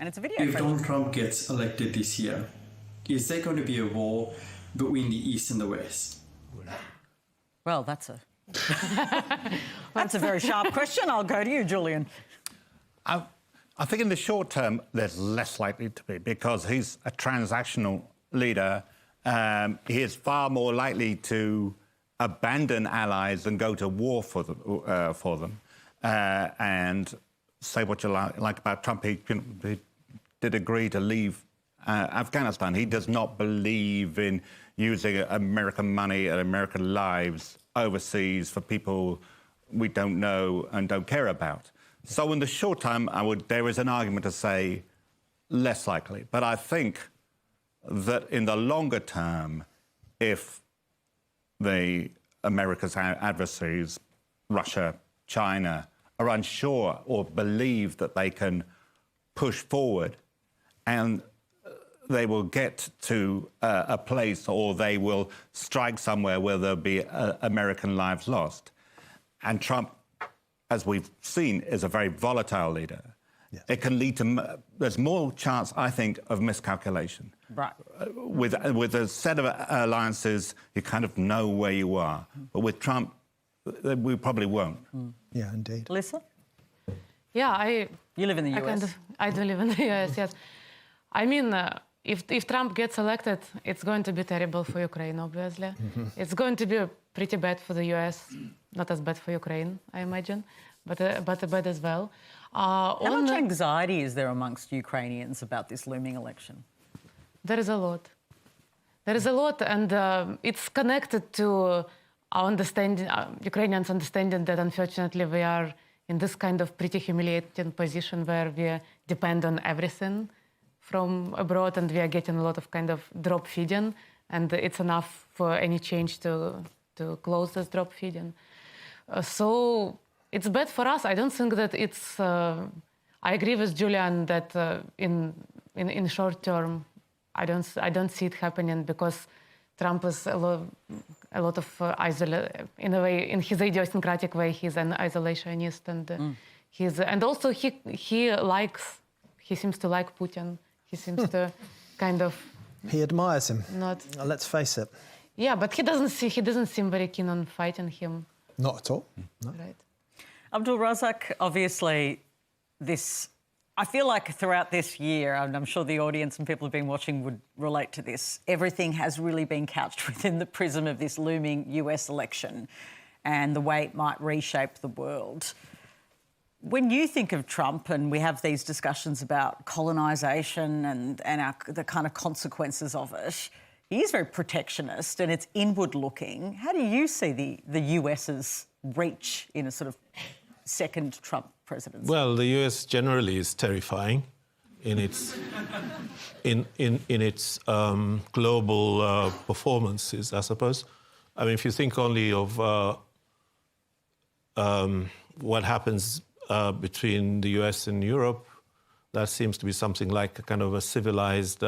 And it's a video. If Donald Trump gets elected this year, is there going to be a war between the East and the West? Well, that's a very sharp question. I'll go to you, Julian. I think in the short term, there's less likely to be because he's a transactional leader. He is far more likely to abandon allies and go to war for them. And say what you like about Trump, he did agree to leave Afghanistan. He does not believe in using American money and American lives overseas for people we don't know and don't care about. So in the short term, there is an argument to say less likely. But I think that in the longer term, if the America's adversaries, Russia, China, are unsure or believe that they can push forward and they will get to a place or they will strike somewhere where there'll be American lives lost. And Trump, as we've seen, is a very volatile leader. Yeah. It can lead to... There's more chance, I think, of miscalculation. Right. With a set of alliances, you kind of know where you are. But with Trump, we probably won't. Yeah, indeed. Alisa? Yeah, You live in the US. I do live in the US, yes. I mean, if Trump gets elected, it's going to be terrible for Ukraine, obviously. It's going to be pretty bad for the US, not as bad for Ukraine, I imagine, but bad as well. How much anxiety is there amongst Ukrainians about this looming election? There is a lot. There is a lot, and it's connected to our understanding, Ukrainians' understanding that unfortunately we are in this kind of pretty humiliating position where we depend on everything from abroad, and we are getting a lot of kind of drop feeding, and it's enough for any change to close this drop feeding. So it's bad for us. I don't think that it's... I agree with Julian that in short term, I don't see it happening because Trump is a lot of in a way, in his idiosyncratic way, he's an isolationist, and and also he seems to like Putin. He seems to kind of... He admires him. Not... Let's face it. Yeah, but he doesn't seem very keen on fighting him. Not at all. No. Right. Abdulrazak, obviously, I feel like throughout this year, and I'm sure the audience and people who've been watching would relate to this, everything has really been couched within the prism of this looming US election and the way it might reshape the world. When you think of Trump, and we have these discussions about colonisation and the kind of consequences of it, he is very protectionist and it's inward-looking. How do you see the US's reach in a sort of second Trump presidency? Well, the US generally is terrifying in its global performances, I suppose. I mean, if you think only of what happens between the US and Europe, that seems to be something like a kind of a civilized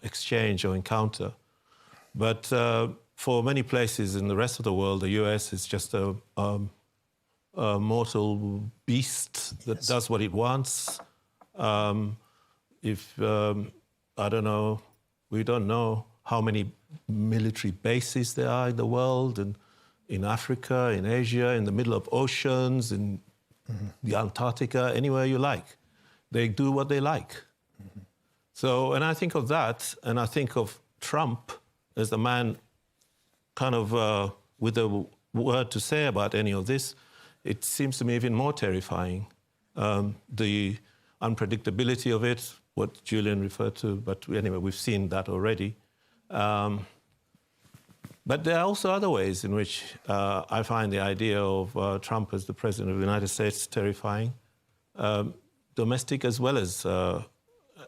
exchange or encounter. But for many places in the rest of the world, the US is just a mortal beast that does what it wants. I don't know, we don't know how many military bases there are in the world, and in Africa, in Asia, in the middle of oceans, in the Antarctica, anywhere you like. They do what they like. So, and I think of that, and I think of Trump as the man kind of with a word to say about any of this. It seems to me even more terrifying. The unpredictability of it, what Julian referred to, but anyway, we've seen that already. But there are also other ways in which I find the idea of Trump as the President of the United States terrifying, domestic as well as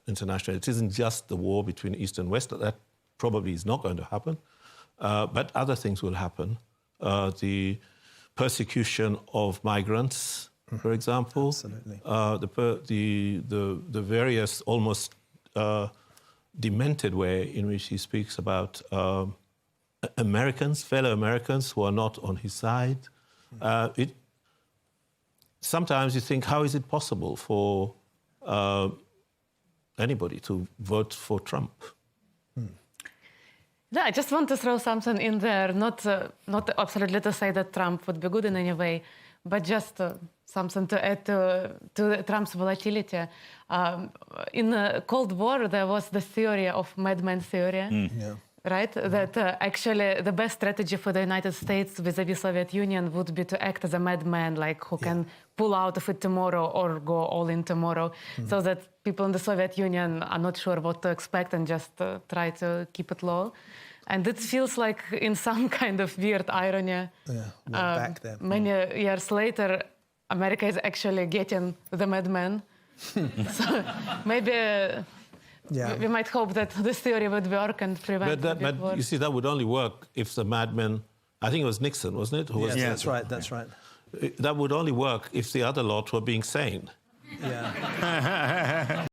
international. It isn't just the war between East and West. That probably is not going to happen. But other things will happen. The persecution of migrants, for example. Absolutely. The various almost demented way in which he speaks about Americans, fellow Americans who are not on his side. Sometimes you think, how is it possible for anybody to vote for Trump. Yeah, I just want to throw something in there, not absolutely to say that Trump would be good in any way, but just something to add to Trump's volatility. In the Cold War, there was the theory of madman theory, right? That actually the best strategy for the United States vis-a-vis Soviet Union would be to act as a madman, like who can pull out of it tomorrow or go all in tomorrow, so that people in the Soviet Union are not sure what to expect and just try to keep it low. And it feels like in some kind of weird irony, back there. many years later, America is actually getting the madman. So maybe we might hope that this theory would work and prevent But you see, that would only work if the madman, I think it was Nixon, wasn't it? Who was That's right, that's right. That would only work if the other lot were being sane. Yeah.